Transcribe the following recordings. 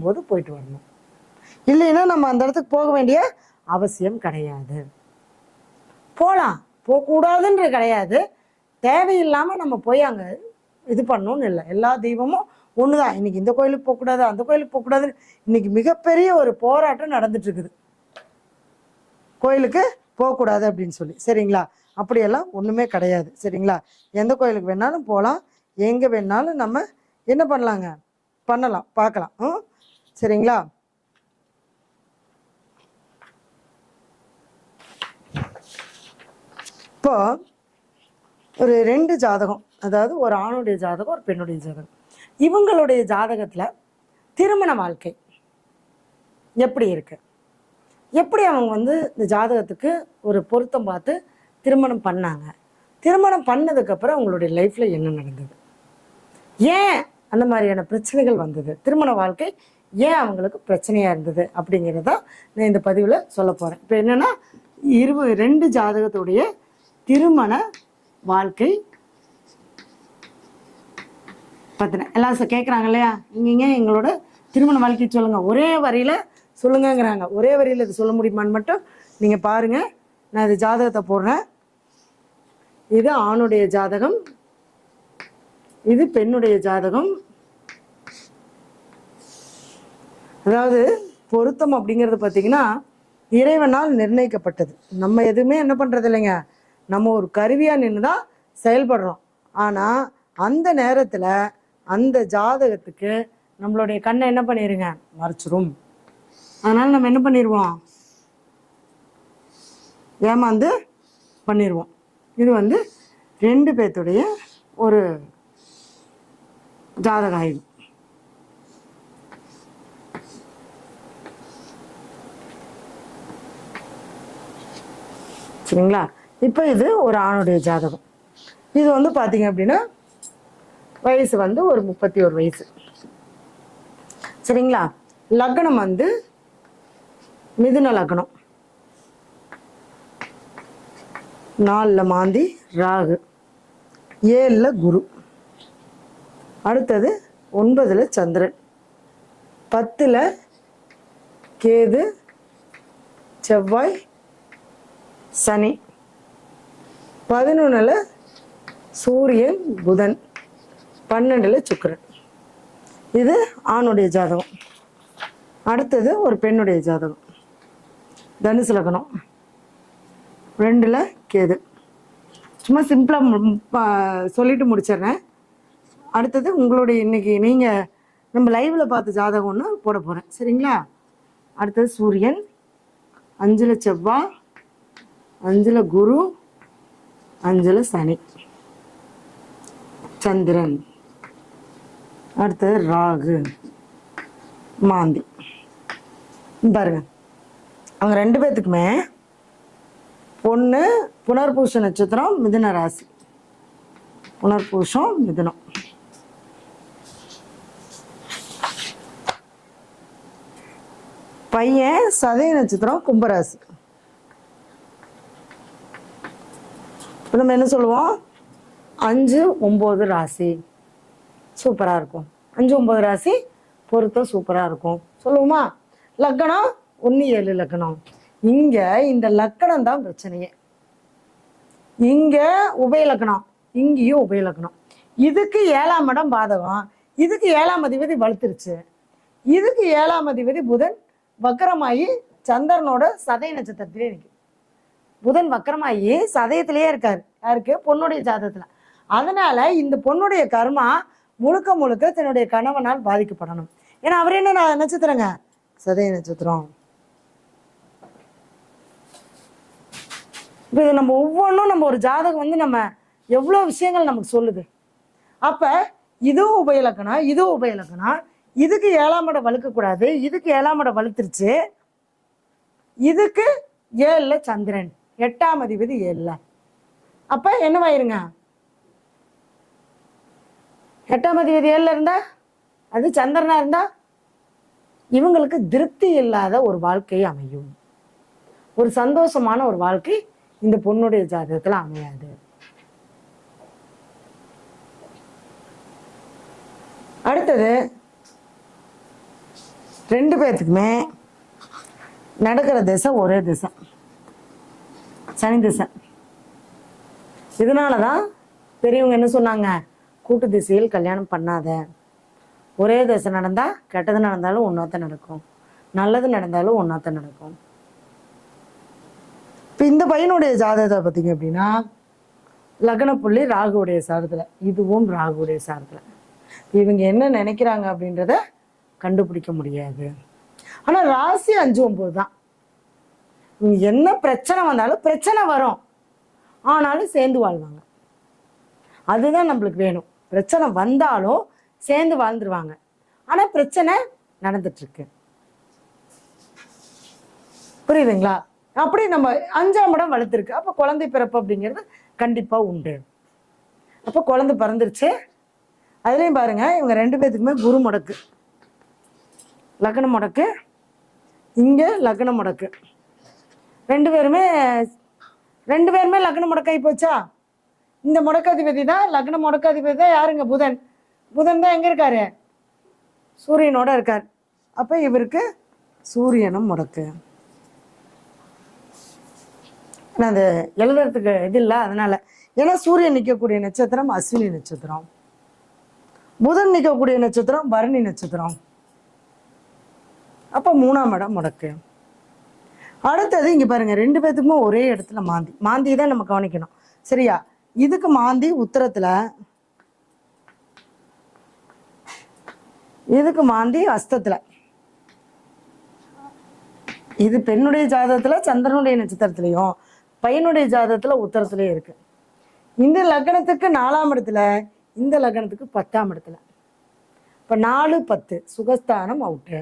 போது போயிட்டு வரணும். இல்லைன்னா நம்ம அந்த இடத்துக்கு போக வேண்டிய அவசியம் கிடையாது. போகலாம், போகக்கூடாதுன்ற கிடையாது. தேவையில்லாமல் நம்ம போய் அங்கே இது பண்ணணும்னு இல்லை. எல்லா தெய்வமும் ஒன்று தான். இன்றைக்கி இந்த கோயிலுக்கு போகக்கூடாது, அந்த கோயிலுக்கு போகக்கூடாதுன்னு இன்றைக்கி மிகப்பெரிய ஒரு போராட்டம் நடந்துட்டுருக்குது, கோயிலுக்கு போகக்கூடாது அப்படின்னு சொல்லி. சரிங்களா? அப்படியெல்லாம் ஒன்றுமே கிடையாது. சரிங்களா? எந்த கோயிலுக்கு வேணாலும் போகலாம், எங்கே வேணாலும் நம்ம என்ன பண்ணலாங்க, பண்ணலாம், பார்க்கலாம். சரிங்களா? இப்போ ஒரு 2 ஜாதகம், அதாவது ஒரு ஆணுடைய ஜாதகம், ஒரு பெண்ணுடைய ஜாதகம். இவங்களுடைய ஜாதகத்தில் திருமண வாழ்க்கை எப்படி இருக்கு, எப்படி அவங்க இந்த ஜாதகத்துக்கு ஒரு பொருத்தம் பார்த்து திருமணம் பண்ணாங்க, திருமணம் பண்ணதுக்கப்புறம் அவங்களுடைய லைஃப்பில் என்ன நடந்தது, ஏன் அந்த மாதிரியான பிரச்சனைகள் வந்தது, திருமண வாழ்க்கை ஏன் அவங்களுக்கு பிரச்சனையாக இருந்தது அப்படிங்கிறத நான் இந்த பதிவில் சொல்ல போகிறேன். இப்போ என்னென்னா 2 ஜாதகத்துடைய திருமண வாழ்க்கை பார்த்தினா எல்லாம் கேட்குறாங்க இல்லையா, இங்கே எங்களோட திருமண வாழ்க்கை சொல்லுங்கள், ஒரே வரியில் சொல்லுங்கங்கிறாங்க. ஒரே வரியில் இது சொல்ல முடியுமான்னு மட்டும் நீங்கள் பாருங்கள். நான் இது ஜாதகத்தை போடுறேன். இது ஆணுடைய ஜாதகம், இது பெண்ணுடைய ஜாதகம். அதாவது பொருத்தம் அப்படிங்கிறது பார்த்திங்கன்னா இறைவனால் நிர்ணயிக்கப்பட்டது. நம்ம எதுவுமே என்ன பண்ணுறது இல்லைங்க, நம்ம ஒரு கருவியாக நின்று தான் செயல்படுறோம். ஆனால் அந்த நேரத்தில் அந்த ஜாதகத்துக்கு நம்மளுடைய கண்ணை என்ன பண்ணிடுங்க, மறைச்சிரும். அதனால் நம்ம என்ன பண்ணிடுவோம், ஏமாந்து பண்ணிடுவோம். இது 2 பேர்த்துடைய ஒரு ஜாதக ஆய்வு. சரிங்களா? இப்போ இது ஒரு ஆணுடைய ஜாதகம். இது பார்த்தீங்க அப்படின்னா வயசு ஒரு 31 வயசு. சரிங்களா? லக்னம் மிதுன லக்னம், 4ல் மாந்தி ராகு, 7ல் குரு, அடுத்தது 9ல் சந்திரன், 10ல் கேது, செவ்வாய், சனி, 11ல் சூரியன், புதன், 12ல் சுக்கிரன். இது ஆணுடைய ஜாதகம். அடுத்தது ஒரு பெண்ணுடைய ஜாதகம், தனுசு லக்னம், 2ல் கேது. சும்மா சிம்பிளாக சொல்லிட்டு முடிச்சிடுறேன். அடுத்தது உங்களுடைய இன்னைக்கு நீங்கள் நம்ம லைவில் பார்த்த ஜாதகம் ஒன்று போட போகிறேன். சரிங்களா? அடுத்தது சூரியன், 5ல் செவ்வாய், 5ல் குரு, 5ல் சனி, சந்திரன், அடுத்தது ராகு, மாந்தி. பாருங்க, அவங்க 2 பேர்த்துக்குமே பொண்ணு புனர்பூச நட்சத்திரம், மிதுன ராசி, புனர்பூசம் மிதுனம். பையன் சதய நட்சத்திரம், கும்பராசி. நம்ம என்ன சொல்லுவோம், 5, 9 ராசி சூப்பராக இருக்கும். 5, 9 ராசி பொருத்தம் சூப்பராக இருக்கும் சொல்லுவோமா? லக்கணம் 1, 7 லக்கணம். இங்கே இந்த லக்கணம் தான் பிரச்சனையே. இங்கே உபயலக்கணம், இங்கேயும் உபயலக்கணம். இதுக்கு 7ஆம் இடம் பாதகம், இதுக்கு 7ஆம் அதிபதி வலுத்துருச்சு. இதுக்கு 7ஆம் அதிபதி புதன் வக்கரமாகி சந்திரனோட சதய நட்சத்திரத்திலே இருக்கு. புதன் வக்கரமாகி சதயத்திலேயே இருக்காரு. யாருக்கு? பொண்ணுடைய ஜாதகத்தில். அதனால இந்த பொண்ணுடைய கர்மா முழுக்க முழுக்க தன்னுடைய கணவனால் பாதிக்கப்படணும். ஏன்னா அவர் என்ன நட்சத்திரங்க? சதய நட்சத்திரம். இப்போ நம்ம ஒவ்வொன்றும் நம்ம ஒரு ஜாதகம் நம்ம எவ்வளோ விஷயங்கள் நமக்கு சொல்லுது. அப்போ இதுவும் உபயலக்கணம், இதுவும் உபயலக்கணம். இதுக்கு 7ஆம் இடம் வலுக்கக்கூடாது, இதுக்கு 7ஆம் இடம் வலுத்துருச்சு. இதுக்கு 7ல் சந்திரன், 8ஆம் அதிபதி 7ல். அப்போ என்னவாயிருங்க? 8ஆம் அதிபதி 7ல் இருந்தா, அது சந்திரனா இருந்தா இவங்களுக்கு திருப்தி இல்லாத ஒரு வாழ்க்கை அமையும். ஒரு சந்தோஷமான ஒரு வாழ்க்கை இந்த பொண்ணுடைய ஜாதகத்தில் அமையாது. அடுத்தது ரெண்டு பேர்த்துக்குமே நடக்கிற திசை ஒரே திசை, சனி திசை. இதனால தான் பெரியவங்க என்ன சொன்னாங்க, கூட்டு திசையில் கல்யாணம் பண்ணாத. ஒரே திசை நடந்தால் கெட்டது நடந்தாலும் ஒன்றாத்தான் நடக்கும், நல்லது நடந்தாலும் ஒன்றாத்தான் நடக்கும். இப்போ இந்த பையனுடைய ஜாதகத்தை பார்த்தீங்க அப்படின்னா லக்ன புள்ளி ராகுவுடைய சாரத்தில், இதுவும் ராகுவுடைய சாரத்தில். இவங்க என்ன நினைக்கிறாங்க அப்படின்றத கண்டுபிடிக்க முடியாது. ஆனால் ராசி 5, 9 தான். என்ன பிரச்சனை வந்தாலும் பிரச்சனை வரும், ஆனாலும் சேர்ந்து வாழ்வாங்க. அதுதான் நம்மளுக்கு வேணும். பிரச்சனை வந்தாலும் சேர்ந்து வாழ்ந்துருவாங்க. ஆனால் பிரச்சனை நடந்துட்டு இருக்கு, புரியுதுங்களா? அப்படி நம்ம 5ஆம் இடம் வளர்த்துருக்கு. அப்போ குழந்தை பிறப்பு அப்படிங்கிறது கண்டிப்பாக உண்டு. அப்போ குழந்தை பிறந்துருச்சு. அதுலேயும் பாருங்க, இவங்க ரெண்டு பேர்த்துக்குமே குரு முடக்கு, லக்ன முடக்கு, இங்கே லக்ன முடக்கு. ரெண்டு பேருமே லக்ன முடக்காகி போச்சா. இந்த முடக்காதிபதி தான், லக்ன முடக்காதிபதி தான் யாருங்க, புதன். புதன் தான் எங்கே இருக்காரு, சூரியனோட இருக்கார். அப்போ இவருக்கு சூரியனும் முடக்கு. ஆனால் அது எழுதுறதுக்கு இது இல்லை, அதனால. ஏன்னா சூரியன் நிற்கக்கூடிய நட்சத்திரம் அஸ்வினி நட்சத்திரம், புதன் நிற்கக்கூடிய நட்சத்திரம் பரணி நட்சத்திரம். அப்போ 3ஆம் இடம் முடக்கு. அடுத்தது இங்கே பாருங்க, ரெண்டு பேர்த்துக்குமே ஒரே இடத்துல மாந்தி. மாந்தி தான் நம்ம கவனிக்கணும், சரியா? இதுக்கு மாந்தி உத்தரத்தில், இதுக்கு மாந்தி அஸ்தத்தில். இது பெண்ணுடைய ஜாதகத்தில் சந்திரனுடைய நட்சத்திரத்திலையும், பையனுடைய ஜாதகத்தில் உத்தரத்துலேயும் இருக்கு. இந்த லக்னத்துக்கு 4ஆம் இடத்துல, இந்த லக்னத்துக்கு 10ஆம் இடத்துல. இப்போ 4, 10 சுகஸ்தானம் அவுட்டு,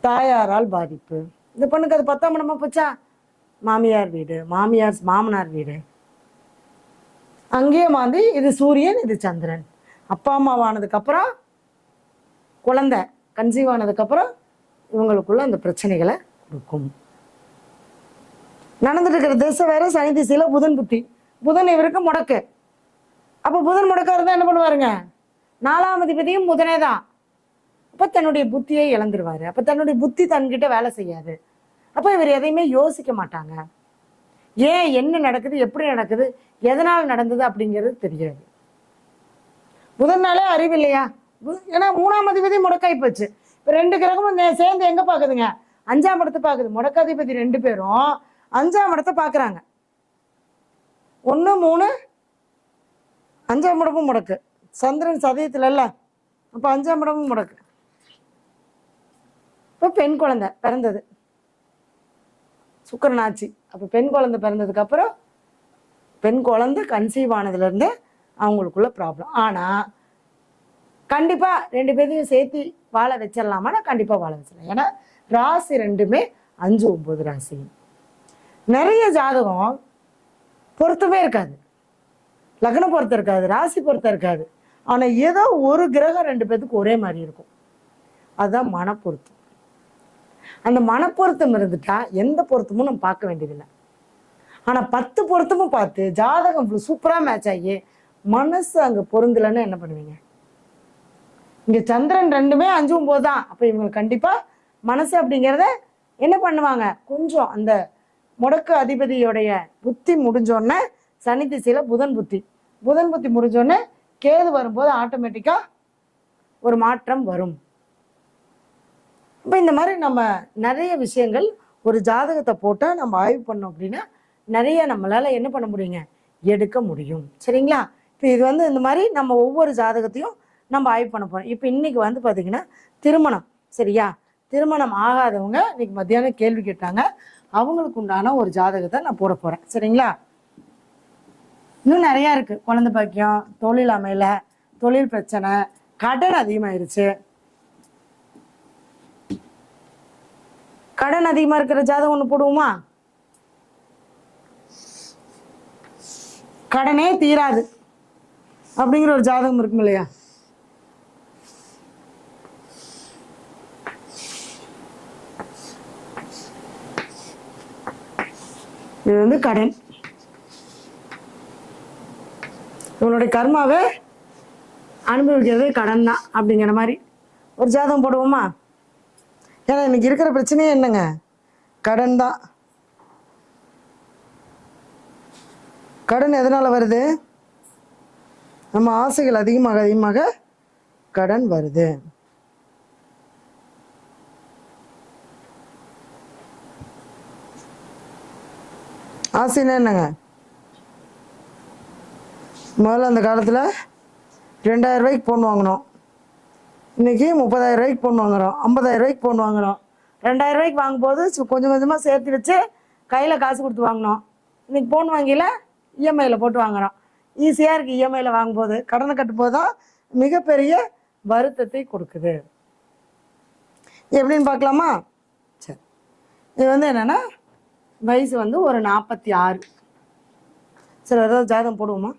தாயாரால் பாதிப்பு. இந்த பொண்ணுக்கு அது 10ஆம் இடமா போச்சா, மாமியார் வீடு, மாமனார் வீடு. அங்கேயே மாந்தி. இது சூரியன், இது சந்திரன். அப்பா அம்மாவானதுக்கப்புறம் குழந்தை கன்சீவ் ஆனதுக்கப்புறம் இவங்களுக்குள்ள அந்த பிரச்சனைகளை கொடுக்கும். நடந்துட்டு இருக்கிற திசை வேற, சனி திசையில புதன் புத்தி. புதன் இவருக்கு முடக்கு. அப்போ புதன் முடக்கா இருந்தால் என்ன பண்ணுவாருங்க, 4ஆம் அதிபதியும் புதனே தான். அப்போ தன்னுடைய புத்தியை இழந்துருவாரு. அப்போ தன்னுடைய புத்தி தன்கிட்ட வேலை செய்யாது. அப்போ இவர் எதையுமே யோசிக்க மாட்டாங்க. ஏன், என்ன நடக்குது, எப்படி நடக்குது, எதனால் நடந்தது அப்படிங்கிறது தெரியாது. புதன்னாலே அறிவு இல்லையா? ஏன்னா 3ஆம் அதிபதி முடக்காய் போச்சு. இப்போ 2 கிரகமும் சேர்ந்து எங்கே பார்க்குதுங்க, 5ஆம் இடத்தை பார்க்குது. முடக்காதிபதி 2 பேரும் 5ஆம் இடத்தை பார்க்குறாங்க. 1, 3, 5ஆம் இடமும் முடக்கு. சந்திரன் சதயத்தில் இல்லை, அப்போ 5ஆம் இடமும் முடக்கு. இப்போ பெண் குழந்தை பிறந்தது, சுக்கிரன் ஆட்சி. அப்போ பெண் குழந்தை பிறந்ததுக்கப்புறம் பெண் குழந்தை கன்சீவ் ஆனதுலேருந்து அவங்களுக்குள்ள ப்ராப்ளம். ஆனால் கண்டிப்பாக 2 பேரையும் சேர்த்து வாழ வச்சிடலாமான்னா கண்டிப்பாக வாழ வச்சிடலாம். ஏன்னா ராசி ரெண்டுமே 5, 9 ராசி. நிறைய ஜாதகம் பொருத்தமே இருக்காது, லக்னம் பொருத்தம் இருக்காது, ராசி பொருத்தம் இருக்காது. ஆனால் ஏதோ ஒரு கிரகம் 2 பேத்துக்கு ஒரே மாதிரி இருக்கும். அதுதான் மனப்பொருத்தம். அந்த மனப்பொருத்தம் இருந்துட்டா எந்த பொருத்தமும் நம்ம பார்க்க வேண்டியதில்லை. ஆனால் 10 பொருத்தமும் பார்த்து ஜாதகம் சூப்பராக மேட்ச் ஆகி மனசு அங்கே பொருந்தலைன்னு என்ன பண்ணுவீங்க? இங்கே சந்திரன் 2மே 5, 9 தான். அப்போ இவங்களுக்கு கண்டிப்பாக மனசு அப்படிங்கிறத என்ன பண்ணுவாங்க, கொஞ்சம் அந்த முடக்கு அதிபதியோடைய புத்தி முடிஞ்சோடனே சனி திசையில் புதன் புத்தி முடிஞ்சோடனே கேது வரும்போது ஆட்டோமேட்டிக்காக ஒரு மாற்றம் வரும். இப்போ இந்த மாதிரி நம்ம நிறைய விஷயங்கள் ஒரு ஜாதகத்தை போட்டால் நம்ம ஆய்வு பண்ணோம் அப்படின்னா நிறைய நம்மளால் என்ன பண்ண முடியுங்க, எடுக்க முடியும். சரிங்களா? இப்போ இது இந்த மாதிரி நம்ம ஒவ்வொரு ஜாதகத்தையும் நம்ம ஆய்வு பண்ண போகிறோம். இப்போ இன்னைக்கு பார்த்தீங்கன்னா திருமணம், சரியா? திருமணம் ஆகாதவங்க இன்னைக்கு மத்தியானம் கேள்வி கேட்டாங்க, அவங்களுக்கு உண்டான ஒரு ஜாதகத்தை நான் போட போகிறேன். சரிங்களா? இன்னும் நிறையா இருக்குது. குழந்தை பாக்கியம், தொழில் அமையல, தொழில் பிரச்சனை, கடன் அதிகமாயிருச்சு. கடன் அதிகமாக இருக்கிற ஜாதகம் ஒன்று போடுவோமா? கடனே தீராது அப்படிங்கிற ஒரு ஜாதகம் இருக்கும் இல்லையா? இது கடன். இவனுடைய கர்மாவை அனுபவிக்கிறது கடன் தான் அப்படிங்கிற மாதிரி ஒரு ஜாதகம் போடுவோமா? ஏன்னா இன்னைக்கு இருக்கிற பிரச்சனையே என்னங்க? கடன் தான். கடன் எதனால் வருது? நம்ம ஆசைகள் அதிகமாக அதிகமாக கடன் வருது. ஆசைன்னா என்னங்க? முதல்ல அந்த காலத்தில் 2000 ரூபாய்க்கு ஃபோன் வாங்கினோம். இன்றைக்கி 30,000 ரூபாய்க்கு ஃபோன் வாங்குகிறோம், 50,000 ரூபாய்க்கு ஃபோன் வாங்குகிறோம். 2000 ரூபாய்க்கு வாங்கும்போது கொஞ்சம் கொஞ்சமாக சேர்த்து வச்சு கையில் காசு கொடுத்து வாங்கினோம். இன்றைக்கி ஃபோன் வாங்கியில் இஎம்ஐயில் போட்டு வாங்குகிறோம். ஈஸியாக இருக்குது. இஎம்ஐயில் வாங்கும்போது கடனை கட்டும்போது தான் மிகப்பெரிய வருத்தத்தை கொடுக்குது. எப்படின்னு பார்க்கலாமா? சரி, இது என்னென்னா வயசு ஒரு 46. சரி, ஏதாவது ஜாதகம் போடுவோமா?